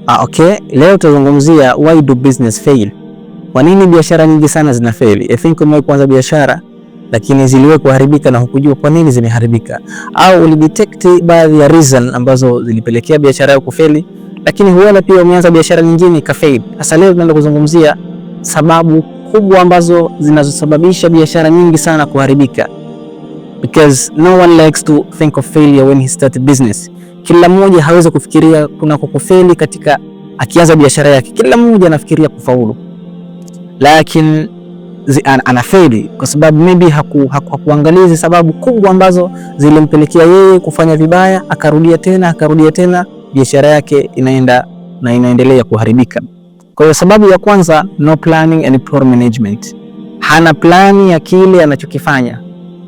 Okay, leo tutazungumzia why do business fail. Kwa nini biashara nyingi sana zina fail? I think umewahi kuanza biashara lakini ziliwahi kuharibika na hukujua kwa nini zimeharibika, au ulidetect baadhi ya reason ambazo zilipelekea biashara yako kufeli, lakini huenda pia umeanza biashara nyingine ikafail. Sasa leo tunaenda kuzungumzia sababu kubwa ambazo zinazosababisha biashara nyingi sana kuharibika, because no one likes to think of failure when he started business. Kila mmoja hawezi kufikiria kuna kufeli katika akianza biashara yake. Kila mmoja anafikiria kufaulu, lakini anafeli kwa sababu maybe hakuangalia sababu kubwa ambazo zilimpelekea yeye kufanya vibaya, akarudia tena, biashara yake inaendelea kuharibika. Kwa hiyo sababu ya kwanza, no planning and poor management. Hana plani ya kile anachokifanya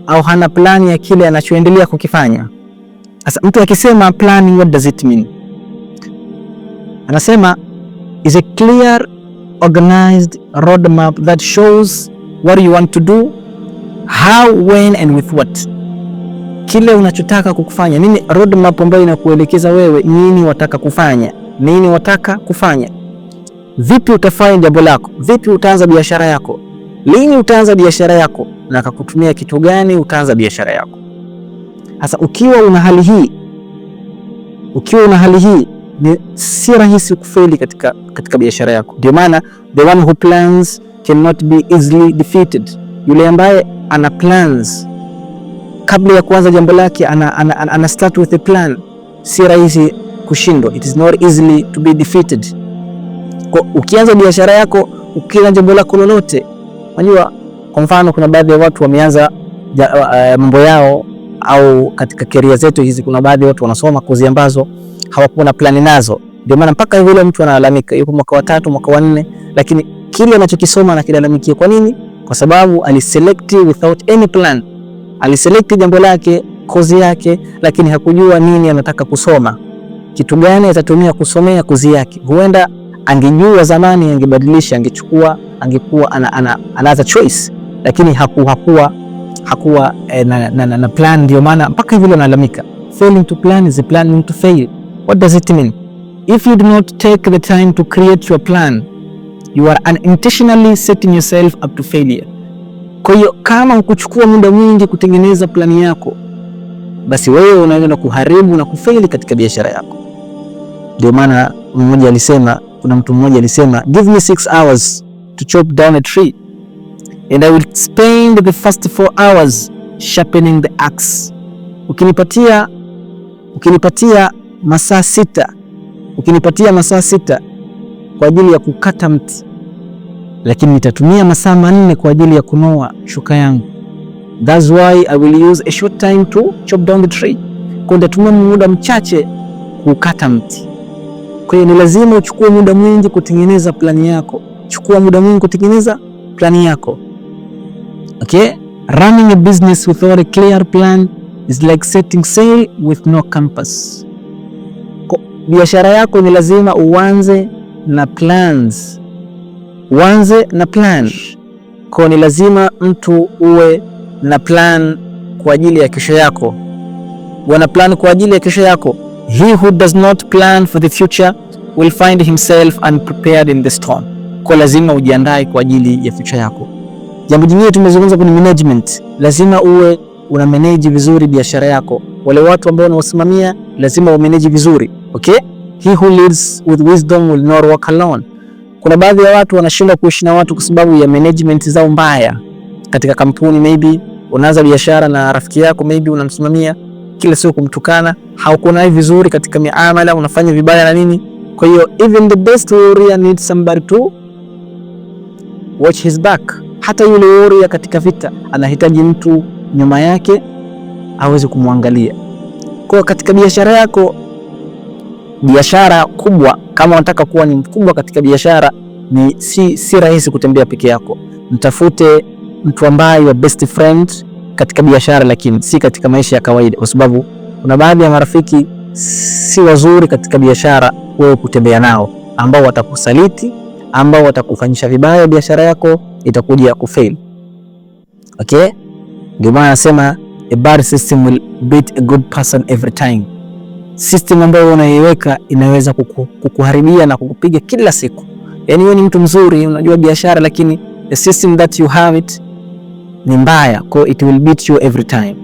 au hana plani ya kile anachoendelea kukifanya. Sasa mtu akisema planning, what does it mean? Anasema is a clear organized roadmap that shows what you want to do, how, when and with what. Kile unachotaka kukufanya nini, roadmap ambayo inakuelekeza wewe nini wataka kufanya, vipi utafanya jambo lako, vipi utaanza biashara yako, lini utaanza biashara yako, na kukutumia kitu gani utaanza biashara yako. Sasa ukiwa una hali hii ni si rahisi kufeli katika biashara yako. Ndio maana the one who plans cannot be easily defeated. Yule ambaye ana plans kabla ya kuanza jambo lake, ana start with a plan, si rahisi kushindwa. It is not easily to be defeated. Kwa ukianza biashara yako, ukianza jambo lako lolote, unajua kwa mfano kuna baadhi ya watu wameanza mambo yao, au katika career zetu hizi kuna baadhi ya watu wanasoma kozi ambazo hawakuwa na plani nazo. Ndio maana mpaka yule mtu analalamika yuko mwaka wa 3, mwaka wa 4, lakini kile anachokisoma anakilalamikia. Kwa nini? Kwa sababu aliselect without any plan. Aliselect jambo lake, kozi yake, lakini hakujua nini anataka kusoma, kitu gani atatumia kusomea kozi yake. Huenda angejua zamani angebadilisha, angekuwa another choice, lakini hakuwa na plan. Ndio maana mpaka hivyo analalamika. Failing to plan is a planning to fail. What does it mean? If you do not take the time to create your plan, you are unintentionally setting yourself up to failure. Kwa hiyo kama ukuchukua muda mwingi kutengeneza plani yako, basi wewe unaenda kuharibu na kufaili katika biashara yako. Ndio maana kuna mtu mmoja alisema, give me 6 hours to chop down a tree and I will spend the first 4 hours sharpening the axe. Ukinipatia masaa 6 kwa ajili ya kukata mti, lakini nitatumia masaa 4 kwa ajili ya kunoa shuka yangu. That's why I will use a short time to chop down the tree. Kwa nitatumia muda mchache kukata mti. Kwa hiyo ni lazima uchukue muda mwingi kutengeneza plani yako. Okay? Running a business without a clear plan is like setting sail with no compass. Biashara yako ni lazima uanze na plans. Kwa ni lazima mtu uwe na plan kwa ajili ya kesho yako. Wana plan kwa ajili ya kesho yako. He who does not plan for the future will find himself unprepared in the storm. Kwa lazima ujiandae kwa ajili ya future yako. Jambo jingine tumezungumza kwenye management. Lazima uwe una manage vizuri biashara yako. Wale watu ambao unawasimamia lazima u manage vizuri. Okay? He who leads with wisdom will not walk alone. Kuna baadhi ya watu wanashindwa kuishi na watu kwa sababu ya management zao mbaya. Katika kampuni maybe unaanza biashara na rafiki yako maybe unamsimamia, kila siku kumtukana, hauko naye vizuri katika miamala, unafanya vibaya na nini. Kwa hiyo even the best warrior needs somebody to watch his back. Hata yule warrior katika vita anahitaji mtu nyuma yake aweze kumwangalia. Kwa katika biashara yako, biashara kubwa, kama unataka kuwa ni mkubwa katika biashara, ni si rahisi kutembea peke yako. Mtafute mtu ambaye wa best friend katika biashara, lakini si katika maisha ya kawaida, kwa sababu kuna baadhi ya marafiki si wazuri katika biashara wewe kutembea nao, ambao watakusaliti, ambao watakufanyisha vibaya, biashara yako itakuja kufail. Okay? Ndio maana nasema a bad system will beat a good person every time. system ambayo unaiweka inaweza kukuharibia na kukupiga kila siku. Yani wewe ni mtu mzuri, unajua biashara, lakini the system that you have it ni mbaya, so it will beat you every time.